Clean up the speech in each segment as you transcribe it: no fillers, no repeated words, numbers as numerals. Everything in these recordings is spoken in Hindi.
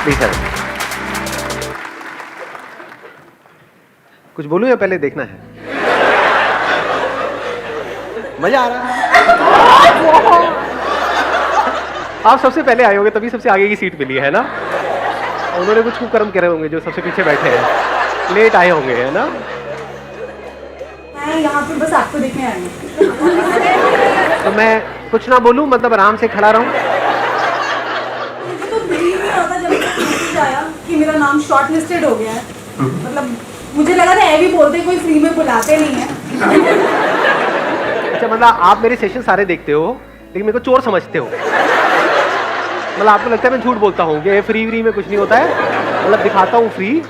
प्लीज सर, कुछ बोलूं या पहले देखना है? मजा आ रहा है? आप सबसे पहले आए होंगे तभी सबसे आगे की सीट मिली है ना? उन्होंने कुछ कुकर्म करे होंगे जो सबसे पीछे बैठे हैं, लेट आए होंगे, है ना? मैं यहाँ पे बस आपको देखने आई हूँ। तो मैं कुछ ना बोलूं, मतलब आराम से खड़ा रहूं? मुझे तो बिलीव नहीं होता जब मैसेज आया कि मेरा नाम शॉर्ट लिस्टेड हो गया है। मतलब मुझे लगा था भी बोलते कोई फ्री में बुलाते नहीं है। अच्छा, मतलब आप मेरे सेशन सारे देखते हो लेकिन मेरे को चोर समझते हो? मतलब आपको लगता है मैं झूठ बोलता हूँ कि फ्री में कुछ नहीं होता है? मतलब दिखाता हूँ फ्री,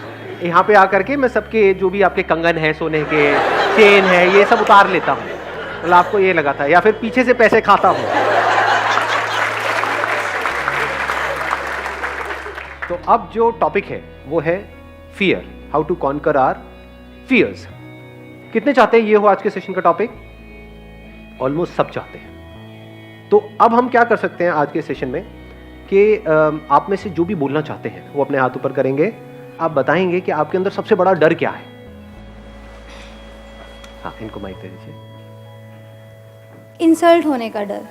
यहाँ पे आकर के मैं सबके जो भी आपके कंगन है, सोने के चेन है, ये सब उतार लेता हूँ। मतलब आपको ये लगा था, या फिर पीछे से पैसे खाता हूँ? तो अब जो टॉपिक है वो है fear, how to conquer our fears. कितने चाहते हैं ये हो आज के सेशन का टॉपिक? ऑलमोस्ट सब चाहते हैं। तो अब हम क्या कर सकते हैं आज के सेशन में कि आप में से जो भी बोलना चाहते हैं वो अपने हाथ ऊपर करेंगे। आप बताएंगे कि आपके अंदर सबसे बड़ा डर क्या है। हाँ, इनको माइक दे दीजिए। इंसल्ट होने का डर।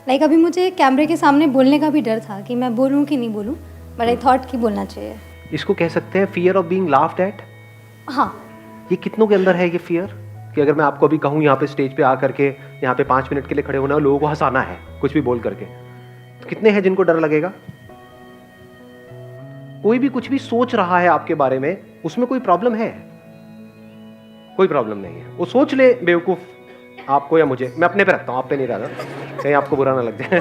लाइक अभी मुझे कैमरे के सामने बोलने का भी डर था कि मैं बोलूं कि नहीं बोलूं, बट आई थॉट कि बोलना चाहिए। इसको कह सकते हैं fear of being laughed eight. हाँ। ये कितनों के अंदर है ये फियर कि अगर मैं आपको अभी कहूँ यहाँ पे स्टेज पे आकर के यहाँ पे 5 मिनट के लिए खड़े होना, लोगों को हंसाना है कुछ भी बोल करके, तो कितने हैं जिनको डर लगेगा? कोई भी कुछ भी सोच रहा है आपके बारे में, उसमें कोई प्रॉब्लम है? कोई प्रॉब्लम नहीं है। वो सोच ले बेवकूफ आपको या मुझे, मैं अपने पे रखता हूं, आप पे नहीं रहा, कहीं आपको बुरा ना लग जाए।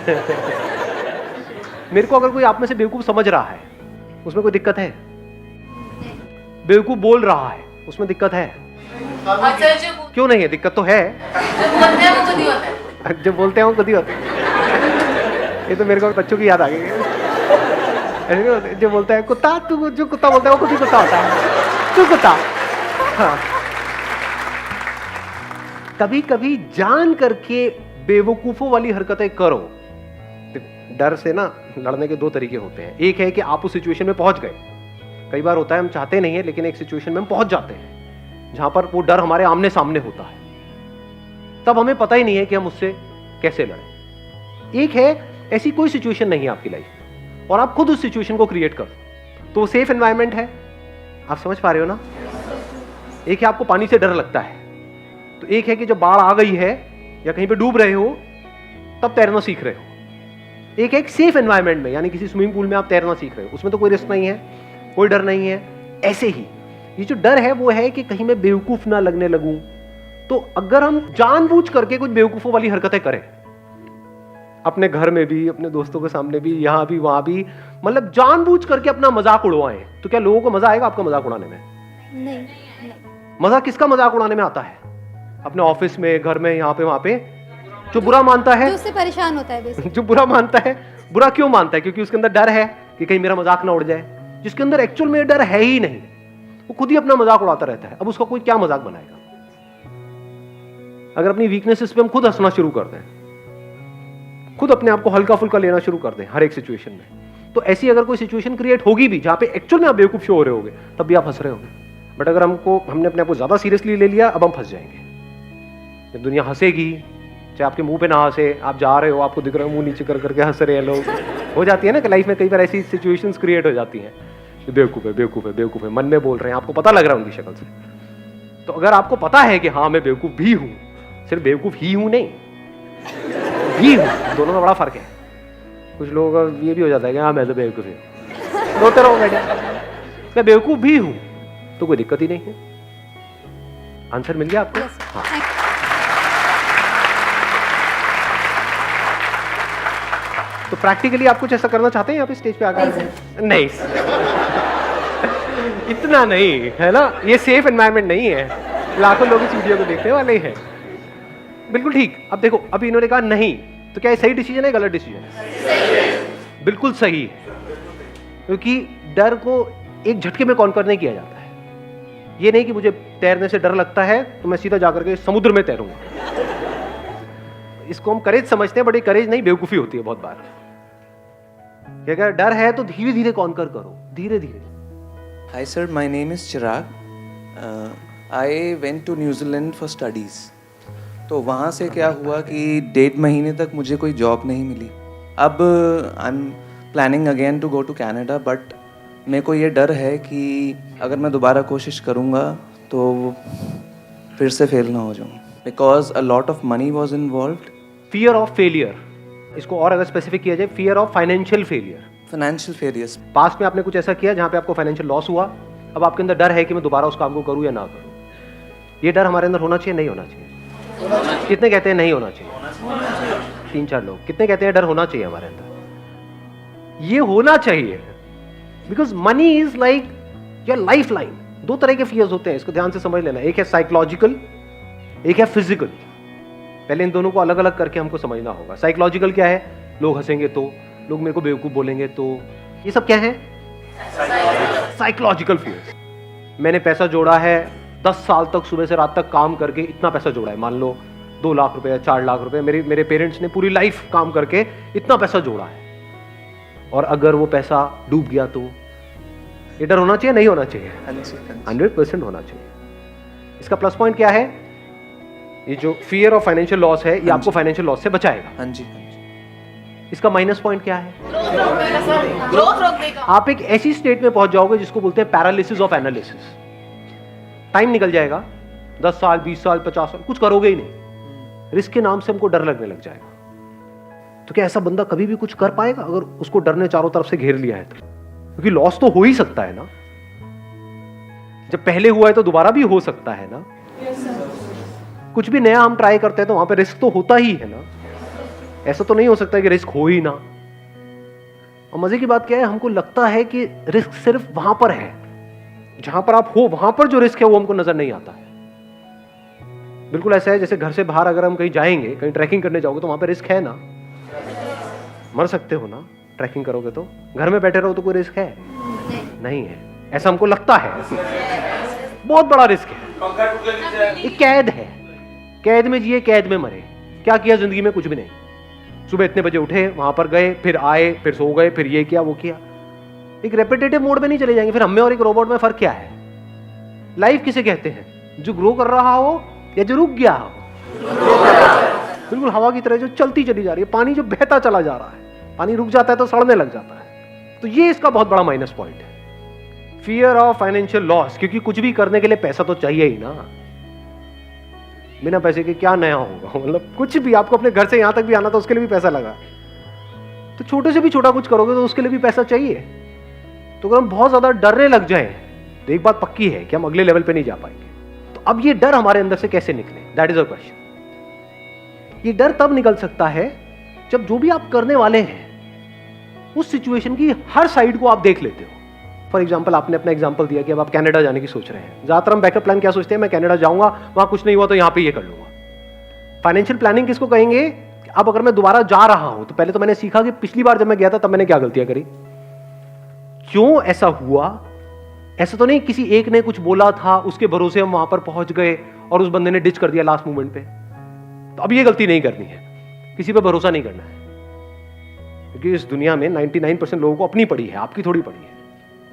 मेरे को अगर कोई आप में से बेवकूफ समझ रहा है उसमें कोई दिक्कत है? बेवकूफ बोल रहा है उसमें दिक्कत है? क्यों नहीं है? दिक्कत तो है। जब बोलते हैं वो खुद ही होता है। ये तो मेरे को बच्चों की याद आ गई। जो बोलता है कुत्ता, तू जो कुत्ता बोलता है वो खुद ही कुत्ता होता है। तू कुत्ता। हाँ। कभी कभी जान करके बेवकूफों वाली हरकतें करो। डर से ना लड़ने के 2 तरीके होते हैं। एक है कि आप उस सिचुएशन में पहुंच गए। कई बार होता है हम चाहते नहीं है लेकिन एक सिचुएशन में हम पहुंच जाते हैं जहां पर वो डर हमारे आमने सामने होता है, तब हमें पता ही नहीं है कि हम उससे कैसे लड़ें। एक है ऐसी कोई सिचुएशन नहीं है आपकी लाइफ में और आप खुद उस सिचुएशन को क्रिएट कर दो, तो सेफ एनवायरनमेंट है। आप समझ पा रहे हो ना? एक है आपको पानी से डर लगता है, तो एक है कि जब बाढ़ आ गई है या कहीं पे डूब रहे हो तब तैरना सीख रहे हो। एक है सेफ एनवायरनमेंट में, यानी किसी स्विमिंग पूल में आप तैरना सीख रहे हो, उसमें तो कोई रिस्क नहीं है, कोई डर नहीं है। ऐसे ही ये जो डर है वो है कि कहीं मैं बेवकूफ ना लगने लगूं। तो अगर हम जानबूझ करके कुछ बेवकूफों वाली हरकतें करें, अपने घर में भी, अपने दोस्तों के सामने भी, यहां भी वहां भी, मतलब जानबूझ करके अपना मजाक उड़वाएं, तो क्या लोगों को मजा आएगा आपका मजाक उड़ाने में? नहीं। मजा किसका मजाक उड़ाने में आता है? अपने ऑफिस में, घर में, यहाँ पे वहां पे। जो बुरा मानता है, जो उससे परेशान होता है बेसिकली। जो बुरा मानता है। बुरा क्यों मानता है? क्योंकि उसके अंदर डर है कि कहीं मेरा मजाक ना उड़ जाए। जिसके अंदर एक्चुअल में डर है ही नहीं, वो खुद ही अपना मजाक उड़ाता रहता है। अब उसका कोई क्या मजाक बनाएगा? अगर अपनी वीकनेसेस पे हम खुद हंसना शुरू कर दें, खुद अपने आप को हल्का फुल्का लेना शुरू कर दें हर एक सिचुएशन में, तो ऐसी अगर कोई सिचुएशन क्रिएट होगी भी जहां पे एक्चुअल में आप बेवकूफ शो हो रहे होगे, तब भी आप हंस रहे होगे। बट अगर हमने अपने आप को ज्यादा सीरियसली ले लिया, अब हम फंस जाएंगे। जब दुनिया हंसेगी, चाहे आपके मुंह पे ना हंसे, आप जा रहे हो, आपको दिख रहा है मुंह नीचे कर करके हंस रहे हैं लोग, हो जाती है ना कि लाइफ में कई बार ऐसी सिचुएशंस क्रिएट हो जाती हैं। बेवकूफ है, बेवकूफ है, बेवकूफ है, मन में बोल रहे हैं, आपको पता लग रहा है उनकी शक्ल से। तो अगर आपको पता है कि हाँ मैं बेवकूफ भी हूं, सिर्फ बेवकूफ ही हूं नहीं, भी हूं, दोनों में बड़ा फर्क है। कुछ लोगों का ये भी हो जाता है कि हाँ मैं तो बेवकूफ हूं, रोते रहो बेटा, मैं बेवकूफ भी हूं, तो कोई दिक्कत ही नहीं है। आंसर मिल गया आपको? हाँ। तो प्रैक्टिकली आप कुछ ऐसा करना चाहते हैं यहाँ पे स्टेज पे आकर? नहीं, इतना नहीं है ना, ये सेफ एनवायरनमेंट नहीं है। लाखों लोग इस वीडियो को देखने वाले हैं। बिल्कुल ठीक। अब देखो, अभी इन्होंने कहा नहीं, तो क्या ये सही डिसीजन है, गलत डिसीजन है? बिल्कुल सही है, क्योंकि डर को एक झटके में कॉन्कर नहीं किया जाता है। ये नहीं कि मुझे तैरने से डर लगता है तो मैं सीधा जाकर के समुद्र में तैरूंगा। इसको हम करेज समझते हैं, बट ये करेज नहीं, बेवकूफी होती है बहुत बार। कि अगर डर है तो धीरे धीरे कॉन्कर करो, धीरे धीरे। Hi sir, my name is Chirag. I went to New Zealand for studies. तो वहाँ से क्या हुआ कि 1.5 महीने तक मुझे कोई जॉब नहीं मिली। अब I am planning again to go to Canada, but मेरे को ये डर है कि अगर मैं दोबारा कोशिश करूँगा तो फिर से फेल ना हो जाऊँ, because a lot of money was involved. Fear of failure, इसको और अगर स्पेसिफिक किया जाए, fear of financial failure. Financial failures. Past में आपने कुछ ऐसा किया जहाँ पे आपको फाइनेंशियल लॉस हुआ, अब आपके अंदर डर है कि मैं दोबारा उस काम को करूँ या ना करूँ। ये डर हमारे अंदर होना चाहिए, नहीं होना चाहिए? कितने कहते हैं नहीं होना चाहिए? 3-4 लोग। कितने कहते हैं डर होना चाहिए हमारे अंदर? ये होना चाहिए, because money is like your life line. 2 तरह के फियर्स होते हैं, इसको ध्यान से समझ लेना। एक है साइकोलॉजिकल, एक है फिजिकल। पहले इन दोनों को अलग अलग करके हमको समझना होगा। साइकोलॉजिकल क्या है? लोग हंसेंगे तो, लोग मेरे को बेवकूफ बोलेंगे तो, ये सब क्या है? Psychological fears. मैंने पैसा जोड़ा है, 10 साल तक सुबह से रात तक काम करके इतना पैसा जोड़ा है, मान लो 2 लाख रुपए या 4 लाख रुपए। मेरे पेरेंट्स ने पूरी लाइफ काम करके इतना पैसा जोड़ा है, और अगर वो पैसा डूब गया तो ये डर होना चाहिए, नहीं होना चाहिए? 100% होना चाहिए। इसका प्लस पॉइंट क्या है? ये जो फियर ऑफ फाइनेंशियल लॉस है, ये आपको फाइनेंशियल लॉस से बचाएगा। हाँ जी। इसका माइनस पॉइंट क्या है? आप एक ऐसी स्टेट में पहुंच जाओगे जिसको बोलते हैं पैरालिसिस ऑफ एनालिसिस। टाइम निकल जाएगा, 10 साल, 20 साल, 50 साल, कुछ करोगे ही नहीं। रिस्क के नाम से हमको डर लगने लग जाएगा। तो क्या ऐसा बंदा कभी भी कुछ कर पाएगा अगर उसको डर ने चारों तरफ से घेर लिया है तो? क्योंकि लॉस तो हो ही सकता है ना। जब पहले हुआ है तो दोबारा भी हो सकता है ना। कुछ भी नया हम ट्राई करते हैं तो वहां पे रिस्क तो होता ही है ना। ऐसा तो नहीं हो सकता कि रिस्क हो ही ना। और मजे की बात क्या है, हमको लगता है कि रिस्क सिर्फ वहां पर है, जहां पर आप हो वहां पर जो रिस्क है वो हमको नजर नहीं आता है। बिल्कुल ऐसा है जैसे घर से बाहर अगर हम कहीं जाएंगे, कहीं ट्रैकिंग करने जाओगे तो वहां पे रिस्क है ना, मर सकते हो ना ट्रैकिंग करोगे तो। घर में बैठे रहो तो कोई रिस्क है? नहीं है, ऐसा हमको लगता है। बहुत बड़ा रिस्क है, एक कैद है। कैद में जिए, कैद में मरे। क्या किया जिंदगी में? कुछ भी नहीं। सुबह इतने बजे उठे, वहां पर गए, फिर आए, फिर सो गए, फिर ये किया वो किया। एक रेपिटेटिव मोड में नहीं चले जाएंगे। फिर हमें और एक रोबोट में फर्क क्या है? लाइफ किसे कहते हैं? जो ग्रो कर रहा हो या जो रुक गया हो? बिल्कुल हवा की तरह जो चलती चली जा रही है, पानी जो बहता चला जा रहा है। पानी रुक जाता है तो सड़ने लग जाता है। तो ये इसका बहुत बड़ा माइनस पॉइंट है, फियर ऑफ फाइनेंशियल लॉस। क्योंकि कुछ भी करने के लिए पैसा तो चाहिए ही ना। बिना पैसे के क्या नया होगा? मतलब कुछ भी, आपको अपने घर से यहां तक भी आना तो उसके लिए भी पैसा लगा। तो छोटे से भी छोटा कुछ करोगे तो उसके लिए भी पैसा चाहिए। तो अगर हम बहुत ज्यादा डरने लग जाए तो एक बात पक्की है कि हम अगले लेवल पे नहीं जा पाएंगे। तो अब ये डर हमारे अंदर से कैसे निकले? That is a question. ये डर तब निकल सकता है जब जो भी आप करने वाले हैं उस सिचुएशन की हर साइड को आप देख लेते हो। फॉर एग्जाम्पल, आपने अपना एग्जाम्पल दिया कि अब आप कनाडा जाने की सोच रहे हैं। ज्यादातर हम बैकअप प्लान क्या सोचते हैं? मैं कनाडा जाऊंगा, वहां कुछ नहीं हुआ तो यहां पे ये कर लूंगा। फाइनेंशियल प्लानिंग किसको कहेंगे? अब अगर मैं दोबारा जा रहा हूं तो पहले तो मैंने सीखा कि पिछली बार जब मैं गया था तब मैंने क्या गलतियां करी, क्यों ऐसा हुआ। ऐसा तो नहीं किसी एक ने कुछ बोला था, उसके भरोसे हम वहां पर पहुंच गए और उस बंदे ने डिच कर दिया लास्ट मोमेंट पे। तो अब ये गलती नहीं करनी है, किसी पे भरोसा नहीं करना है। क्योंकि इस दुनिया में 99% लोगों को अपनी पड़ी है, आपकी थोड़ी पड़ी है।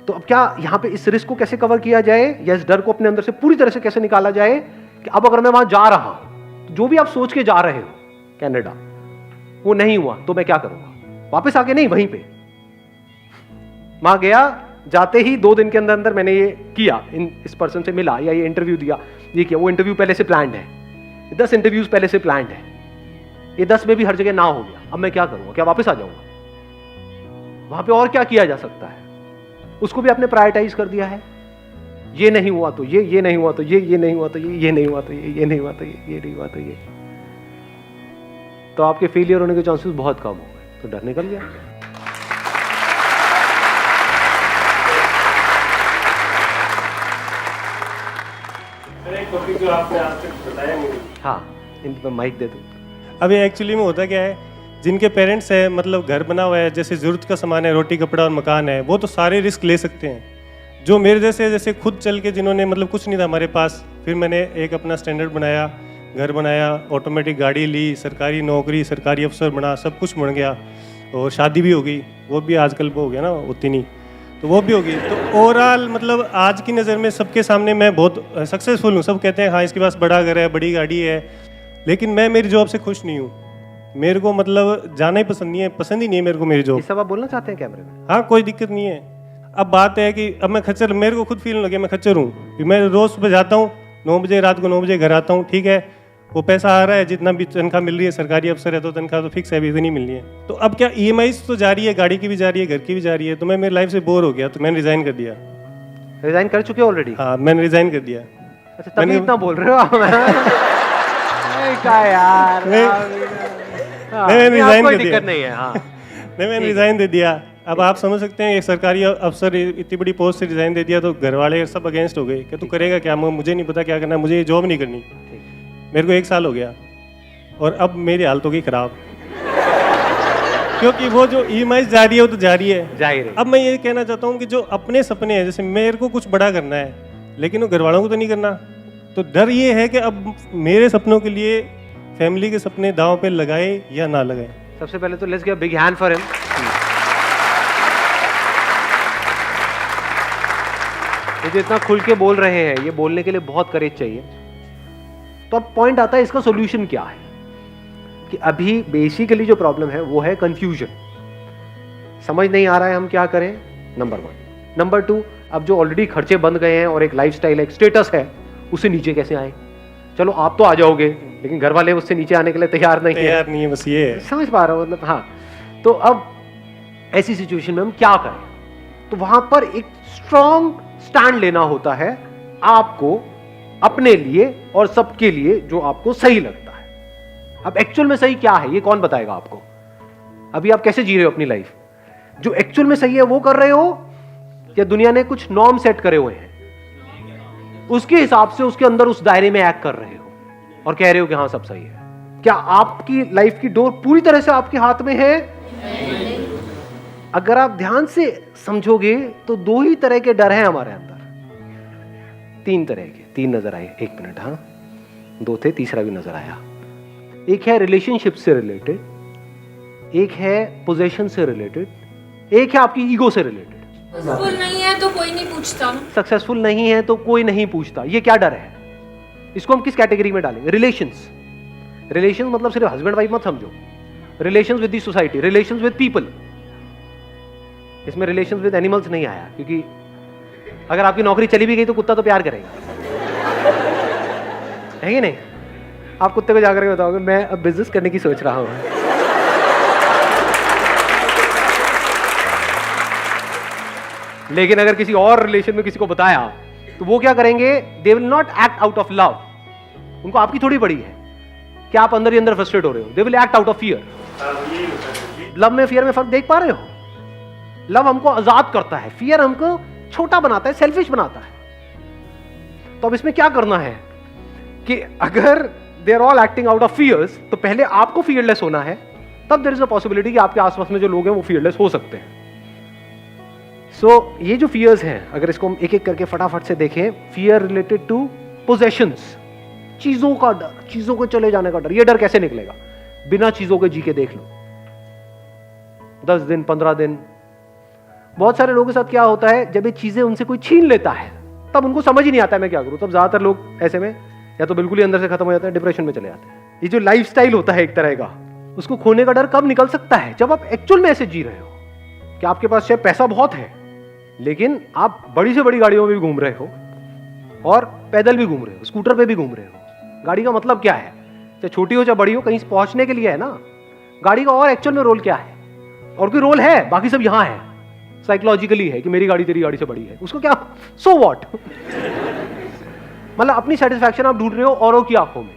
तो अब क्या यहाँ पे इस रिस्क को कैसे कवर किया जाए, या इस डर को अपने अंदर से पूरी तरह से कैसे निकाला जाए कि अब अगर मैं वहां जा रहा हूं तो जो भी आप सोच के जा रहे हो कनाडा, वो नहीं हुआ तो मैं क्या करूंगा? वापस आके नहीं, वहीं पे वहां गया, जाते ही 2 दिन के अंदर अंदर मैंने ये किया, इस पर्सन से मिला या ये इंटरव्यू दिया, ये किया। वो इंटरव्यू पहले से प्लान्ड है, 10 इंटरव्यूज पहले से प्लान्ड है। ये 10 में भी हर जगह ना हो गया, अब मैं क्या करूंगा? क्या वापस आ जाऊंगा? वहां पे और क्या किया जा सकता है? उसको भी आपने प्रायोरिटाइज कर दिया है। ये नहीं हुआ तो ये नहीं हुआ तो ये नहीं हुआ तो ये नहीं हुआ तो ये नहीं हुआ तो ये नहीं हुआ तो ये। तो आपके फेलियर होने के चांसेस बहुत कम हो गए। तो डर निकल गया। एक टॉपिक जो आपने आज तक बताया नहीं। हाँ, इन पर माइक दे दो। अभी एक्चुअली में होता क्या है, जिनके पेरेंट्स है, मतलब घर बना हुआ है, जैसे ज़रूरत का सामान है, रोटी कपड़ा और मकान है, वो तो सारे रिस्क ले सकते हैं। जो मेरे जैसे खुद चल के, जिन्होंने मतलब कुछ नहीं था हमारे पास, फिर मैंने एक अपना स्टैंडर्ड बनाया, घर बनाया, ऑटोमेटिक गाड़ी ली, सरकारी नौकरी, सरकारी अफसर बना, सब कुछ बन गया। और शादी भी हो गई, वो भी आजकल वो हो गया ना उतनी नहीं, तो वो भी हो गई। तो ओवरऑल मतलब आज की नज़र में सबके सामने मैं बहुत सक्सेसफुल हूँ। सब कहते हैं हाँ इसके पास बड़ा घर है, बड़ी गाड़ी है, लेकिन मैं मेरी जॉब से खुश नहीं हूँ। मेरे को मतलब जाना ही पसंद नहीं है, पसंद ही नहीं है मेरे को मेरी ये जॉब। सब आप बोलना चाहते हैं कैमरे में? हाँ कोई दिक्कत नहीं है। अब बात है कि अब मैं खच्चर, मेरे को खुद फील लगे मैं खच्चर हूँ। मैं रोज़ सुबह जाता हूँ 9 बजे, रात को 9 बजे घर आता हूँ, ठीक है, वो पैसा आ रहा है, जितना भी तनख्वाह मिल रही है, सरकारी अफसर है तो तनख्वाह तो फिक्स है, अभी इतनी मिलनी है। तो अब क्या EMIs तो जा रही है, गाड़ी की भी जा रही है, घर की भी जा रही है, तो मैं मेरी लाइफ से बोर हो गया, तो मैंने रिज़ाइन कर दिया। रिजाइन कर चुके ऑलरेडी? हाँ मैंने रिज़ाइन कर दिया। अच्छा, तभी इतना बोल रहे हो आप? क्या यार, मैंने रिज़ाइन कोई कर दिया। दिक्कत नहीं है। हाँ नहीं मैंने रिज़ाइन दे दिया। अब आप समझ सकते हैं एक सरकारी अफसर इतनी बड़ी पोस्ट से रिज़ाइन दे दिया तो घर वाले सब अगेंस्ट हो गए कि तू करेगा क्या, मुझे नहीं पता क्या करना है, मुझे ये जॉब नहीं करनी। मेरे को 1 साल हो गया और अब मेरी हालत हो गई ख़राब क्योंकि वो जो EMIs जा रही है वो तो जा रही है, जाहिर है। अब मैं ये कहना चाहता हूँ कि जो अपने सपने हैं, जैसे मेरे को कुछ बड़ा करना है लेकिन वो घर वालों को तो नहीं करना, तो डर ये है कि अब मेरे सपनों के लिए फैमिली के सपने दांव पे लगाए या ना लगाए। सबसे पहले तो let's give a big hand for him. ये जो इतना खुल के बोल रहे हैं, ये बोलने के लिए बहुत करेज चाहिए। तो अब पॉइंट आता है इसका सॉल्यूशन क्या है, कि अभी बेसिकली जो प्रॉब्लम है वो है कंफ्यूजन। समझ नहीं आ रहा है हम क्या करें, नंबर 1। नंबर 2, अब जो ऑलरेडी खर्चे बंद गए हैं और एक लाइफस्टाइल, एक स्टेटस है, उससे नीचे कैसे आए। चलो आप तो आ जाओगे, लेकिन घर वाले उससे नीचे आने के लिए तैयार नहीं है। बस ये है। समझ पा रहा हूँ मतलब। हाँ, तो अब ऐसी सिचुएशन में हम क्या करें? तो वहां पर एक स्ट्रॉन्ग स्टैंड लेना होता है आपको, अपने लिए और सबके लिए, जो आपको सही लगता है। अब एक्चुअल में सही क्या है ये कौन बताएगा आपको? अभी आप कैसे जी रहे हो अपनी लाइफ? जो एक्चुअल में सही है वो कर रहे हो, या दुनिया ने कुछ नॉर्म सेट करे हुए हैं उसके हिसाब से उसके अंदर उस दायरे में एक्ट कर रहे हो और कह रहे हो कि हाँ सब सही है? क्या आपकी लाइफ की डोर पूरी तरह से आपके हाथ में है? अगर आप ध्यान से समझोगे तो 2 ही तरह के डर हैं हमारे अंदर, 3 तरह के, 3 नजर आए। 1 मिनट, हाँ 2 थे, तीसरा भी नजर आया। एक है रिलेशनशिप से रिलेटेड, एक है पोजेशन से रिलेटेड, एक है आपकी ईगो से रिलेटेड। सक्सेसफुल नहीं है तो कोई नहीं पूछता। सक्सेसफुल नहीं है तो कोई नहीं पूछता, ये क्या डर है? इसको हम किस कैटेगरी में डालेंगे? रिलेशंस। रिलेशंस मतलब सिर्फ हस्बैंड वाइफ मत समझो, relations with the society, relations with people. इसमें रिलेशंस विद एनिमल्स नहीं आया, क्योंकि अगर आपकी नौकरी चली भी गई तो कुत्ता तो प्यार करेगा, है कि नहीं? आप कुत्ते को जाकर के बताओगे मैं अब बिजनेस करने की सोच रहा हूं, लेकिन अगर किसी और रिलेशन में किसी को बताया तो वो क्या करेंगे? They will not act out of love. उनको आपकी थोड़ी पड़ी है कि आप अंदर ही अंदर फ्रस्ट्रेट हो रहे हो। They will act out of fear. Love में फियर में फर्क देख पा रहे हो? लव हमको आजाद करता है, फियर हमको छोटा बनाता है, सेल्फिश बनाता है। तो अब इसमें क्या करना है कि अगर they are all acting out of fears, तो पहले आपको फियरलेस होना है, तब देयर इज अ पॉसिबिलिटी कि आपके आसपास में जो लोग हैं वो फियरलेस हो सकते हैं। ये जो फियर्स हैं, अगर इसको हम एक एक करके फटाफट से देखें, फियर रिलेटेड टू पोजेशंस, चीजों का डर, चीजों को चले जाने का डर। ये डर कैसे निकलेगा? बिना चीजों के जी के देख लो, 10 दिन 15 दिन। बहुत सारे लोगों के साथ क्या होता है, जब ये चीजें उनसे कोई छीन लेता है तब उनको समझ ही नहीं आता है मैं क्या करूं। तब ज्यादातर लोग ऐसे में या तो बिल्कुल ही अंदर से खत्म हो जाते हैं, डिप्रेशन में चले जाते हैं। ये जो लाइफस्टाइल होता है एक तरह का, उसको खोने का डर कब निकल सकता है? जब आप एक्चुअल में ऐसे जी रहे हो कि आपके पास शायद पैसा बहुत है, लेकिन आप बड़ी से बड़ी गाड़ियों में भी घूम रहे हो और पैदल भी घूम रहे हो, स्कूटर पे भी घूम रहे हो। गाड़ी का मतलब क्या है? चाहे छोटी हो चाहे बड़ी हो, कहीं पहुंचने के लिए है ना। गाड़ी का और एक्चुअल में रोल क्या है? और कोई रोल है? बाकी सब यहां है, साइकोलॉजिकली है कि मेरी गाड़ी तेरी गाड़ी से बड़ी है, उसको क्या, सो व्हाट। मतलब अपनी सेटिस्फैक्शन आप ढूंढ रहे हो औरों की आंखों में,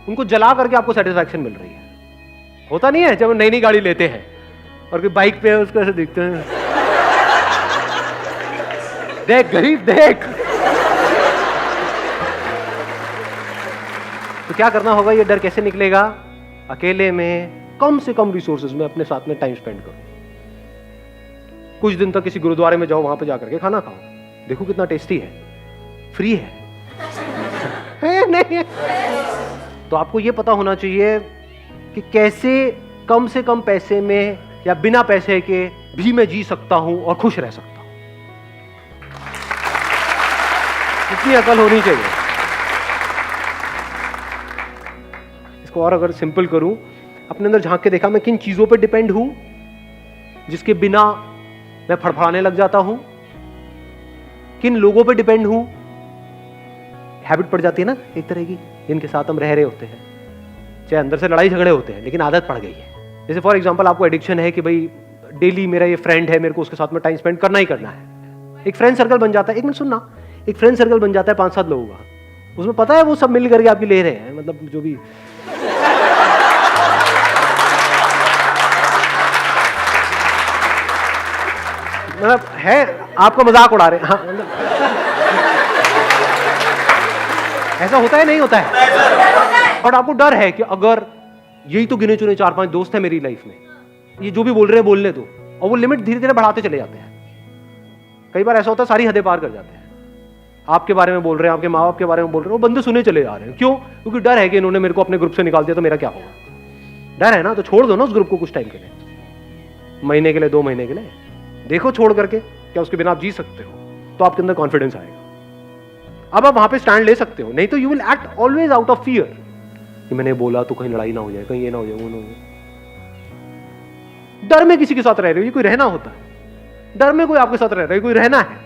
उनको जला करके आपको सेटिस्फैक्शन मिल रही है। होता नहीं है जब नई नई गाड़ी लेते हैं और कोई बाइक पे उसको ऐसे देखते हैं, देख गरीब देख। तो क्या करना होगा? ये डर कैसे निकलेगा? अकेले में कम से कम रिसोर्सेज में अपने साथ में टाइम स्पेंड करो। कुछ दिन तक किसी गुरुद्वारे में जाओ, वहां पे जाकर के खाना खाओ, देखो कितना टेस्टी है, फ्री है, है नहीं है? तो आपको ये पता होना चाहिए कि कैसे कम से कम पैसे में या बिना पैसे के भी मैं जी सकता हूं और खुश रह सकता हूं। इतनी अकल होनी चाहिए। इसको और अगर सिंपल करूं, अपने अंदर झांक के देखा मैं किन चीजों पर डिपेंड हूं जिसके बिना मैं फड़फड़ाने लग जाता हूं, किन लोगों पर डिपेंड हूं। हैबिट पड़ जाती है ना एक तरह की, जिनके साथ हम रह रहे होते हैं, चाहे अंदर से लड़ाई झगड़े होते हैं लेकिन आदत पड़ गई है। जैसे फॉर एग्जांपल आपको एडिक्शन है कि भाई डेली मेरा ये फ्रेंड है, मेरे को उसके साथ में टाइम स्पेंड करना ही करना है। एक फ्रेंड सर्कल बन जाता है, एक मिनट सुनना, एक फ्रेंड सर्कल बन जाता है 5-7 लोगों का, उसमें पता है वो सब मिल करके आपकी ले रहे हैं, मतलब जो भी मतलब है, आपका मजाक उड़ा रहे हैं। हाँ, मतलब ऐसा होता है नहीं होता है। और आपको डर है कि अगर यही तो गिने चुने 4-5 दोस्त हैं मेरी लाइफ में, ये जो भी बोल रहे हैं बोलने दो, और वो लिमिट धीरे धीरे बढ़ाते चले जाते हैं। कई बार ऐसा होता है सारी हदें पार कर जाते हैं। आपके बारे में बोल रहे हैं, आपके माँ बाप के बारे में बोल रहे हैं, वो बंदे सुने चले जा रहे हैं। क्यों? क्योंकि डर है कि इन्होंने मेरे को अपने ग्रुप से निकाल दिया तो मेरा क्या होगा। डर है ना, तो छोड़ दो ना उस ग्रुप को कुछ टाइम के लिए, महीने के लिए, 2 महीने के लिए देखो छोड़ करके, क्या उसके बिना आप जी सकते हो, तो आपके अंदर कॉन्फिडेंस आएगा। अब आप वहां पे स्टैंड ले सकते हो, नहीं तो you will act always out of fear कि मैंने बोला तो कहीं लड़ाई ना हो जाए, कहीं ये ना हो जाए, वो ना हो जाए। डर में किसी के साथ रह रहे हो, ये कोई रहना होता है। डर में कोई आपके साथ रह रहा है, कोई रहना है।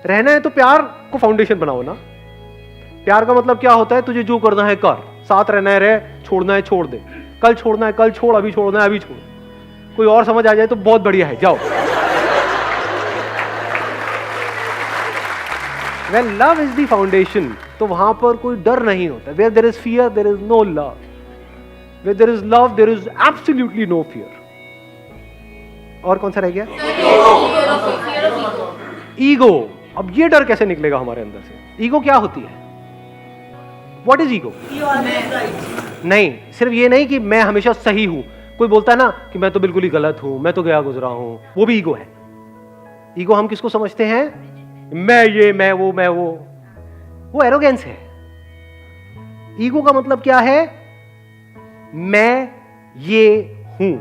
रहना है तो प्यार को फाउंडेशन बनाओ ना। प्यार का मतलब क्या होता है? तुझे जो करना है कर, साथ रहना है रह, छोड़ना है छोड़ दे, कल छोड़ना है कल छोड़, अभी छोड़ना है अभी छोड़। कोई और समझ आ जाए तो बहुत बढ़िया है, जाओ। When love is the foundation, तो वहां पर कोई डर नहीं होता। Where there is fear, there is no love. Where there is love, there is absolutely no fear. और कौन सा रह गया? ईगो। अब ये डर कैसे निकलेगा हमारे अंदर से? ईगो क्या होती है? What is ego? नहीं, सिर्फ ये नहीं कि मैं हमेशा सही हूं। कोई बोलता है ना कि मैं तो बिल्कुल ही गलत हूं, मैं तो गया गुजरा हूं, वो भी ईगो है। ईगो हम किसको समझते हैं? मैं ये, मैं वो एरोगेंस है। ईगो का मतलब क्या है? मैं ये हूं,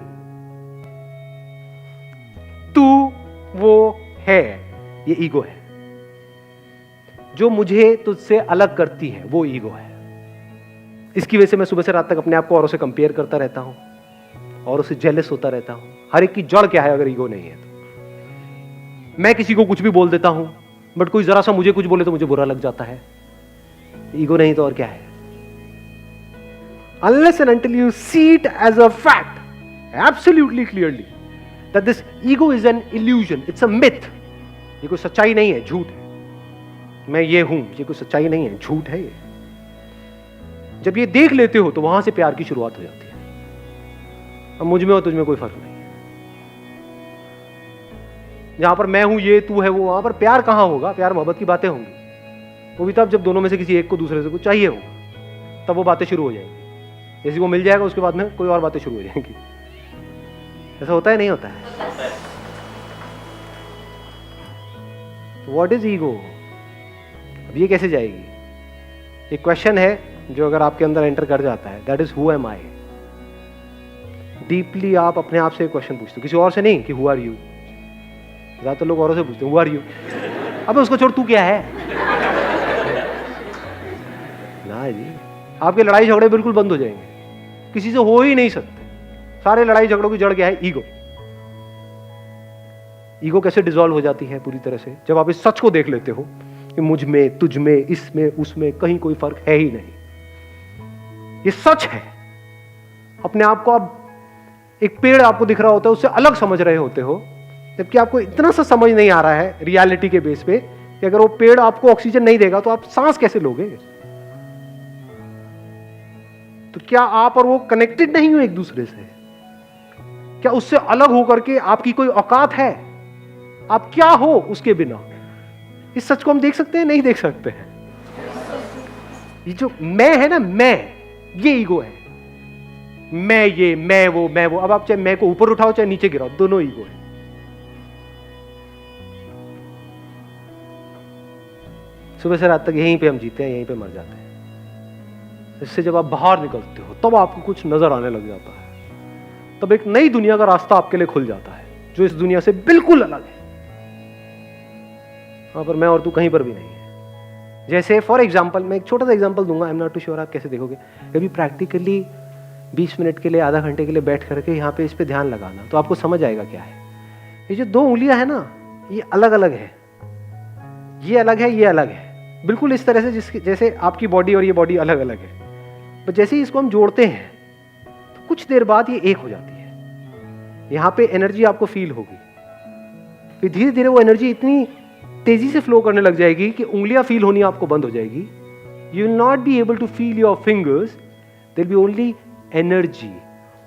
तू वो है, ये ईगो है। जो मुझे तुझसे अलग करती है वो ईगो है। इसकी वजह से मैं सुबह से रात तक अपने आप को औरों से कंपेयर करता रहता हूं, और उससे जेलस होता रहता हूं। हर एक की जड़ क्या है अगर ईगो नहीं है तो? मैं किसी को कुछ भी बोल देता हूं, बट कोई जरा सा मुझे कुछ बोले तो मुझे बुरा लग जाता है। ईगो नहीं तो और क्या है? Unless and until you see it as a fact, absolutely clearly, that this ego is an illusion, it's a myth. ये कोई सच्चाई नहीं है, झूठ है। मैं ये हूं, ये कोई सच्चाई नहीं है, झूठ है ये। जब ये देख लेते हो तो वहां से प्यार की शुरुआत हो जाती है। अब मुझ में और तुझ में कोई फर्क नहीं है। जहां पर मैं हूं, ये तू है वो, वहां पर प्यार कहां होगा? प्यार मोहब्बत की बातें होंगी। वो भी तब जब दोनों में से किसी एक को दूसरे से कुछ चाहिए होगा, तब वो बातें शुरू हो जाएंगी। किसी को मिल जाएगा, उसके बाद में कोई और बातें शुरू हो जाएंगी। ऐसा होता है नहीं होता है? What is ego? अब ये कैसे जाएगी? एक क्वेश्चन है जो अगर आपके अंदर एंटर कर जाता है, that is who am I. Deeply आप अपने आप से क्वेश्चन पूछते हो, किसी और से नहीं कि हु आर यू। ज्यादातर लोग औरों से पूछते हैं हु आर यू। अब उसको छोड़, तू क्या है ना जी। आपके लड़ाई झगड़े बिल्कुल बंद हो जाएंगे, किसी से हो ही नहीं सकते। सारे लड़ाई झगड़ों की जड़ क्या है? ईगो। ईगो कैसे डिसॉल्व हो जाती है पूरी तरह से? जब आप इस सच को देख लेते हो कि मुझ में, तुझ में, इसमें, उसमें कहीं कोई फर्क है ही नहीं। ये सच है। अपने आप को आप, एक पेड़ आपको दिख रहा होता है, उससे अलग समझ रहे होते हो, जबकि आपको इतना सा समझ नहीं आ रहा है रियलिटी के बेस पे कि अगर वो पेड़ आपको ऑक्सीजन नहीं देगा तो आप सांस कैसे लोगे? तो क्या आप और वो कनेक्टेड नहीं हो एक दूसरे से? क्या उससे अलग होकर के आपकी कोई औकात है? आप क्या हो उसके बिना? इस सच को हम देख सकते हैं? नहीं देख सकते हैं। ये जो मैं है ना, मैं, ये ईगो है। मैं ये, मैं वो। अब आप चाहे मैं को ऊपर उठाओ चाहे नीचे गिराओ, दोनों ईगो है। सुबह से रात तक यहीं पे हम जीते हैं, यहीं पे मर जाते हैं। इससे जब आप बाहर निकलते हो तब आपको कुछ नजर आने लग जाता है। तब एक नई दुनिया का रास्ता आपके लिए खुल जाता है जो इस दुनिया से बिल्कुल अलग है। वहां पर मैं और तू कहीं पर भी नहीं है। जैसे फॉर एग्जाम्पल, मैं एक छोटा सा एग्जाम्पल दूंगा, I am not too sure आप कैसे देखोगे। कभी प्रैक्टिकली 20 मिनट के लिए, आधा घंटे के लिए बैठ करके यहाँ पे इस पे ध्यान लगाना, तो आपको समझ आएगा क्या है। ये जो 2 उंगलियां है ना, ये अलग अलग है, ये अलग है, ये अलग है, बिल्कुल इस तरह से जैसे आपकी बॉडी और ये बॉडी अलग अलग है। पर जैसे ही इसको हम जोड़ते हैं तो कुछ देर बाद ये एक हो जाती है। यहाँ पे एनर्जी आपको फील होगी, फिर धीरे धीरे वो एनर्जी इतनी तेजी से फ्लो करने लग जाएगी कि उंगलियां फील होनी आपको बंद हो जाएगी। You will not be able to feel your fingers, there be only energy.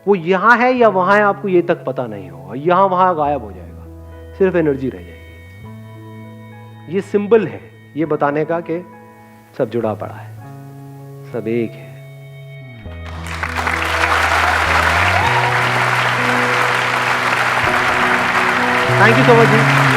वो यहां है या वहां है आपको ये तक पता नहीं होगा, यहां वहां गायब हो जाएगा, सिर्फ एनर्जी रह जाएगी। ये सिंबल है ये बताने का कि सब जुड़ा पड़ा है, सब एक है। Thank you so much ji.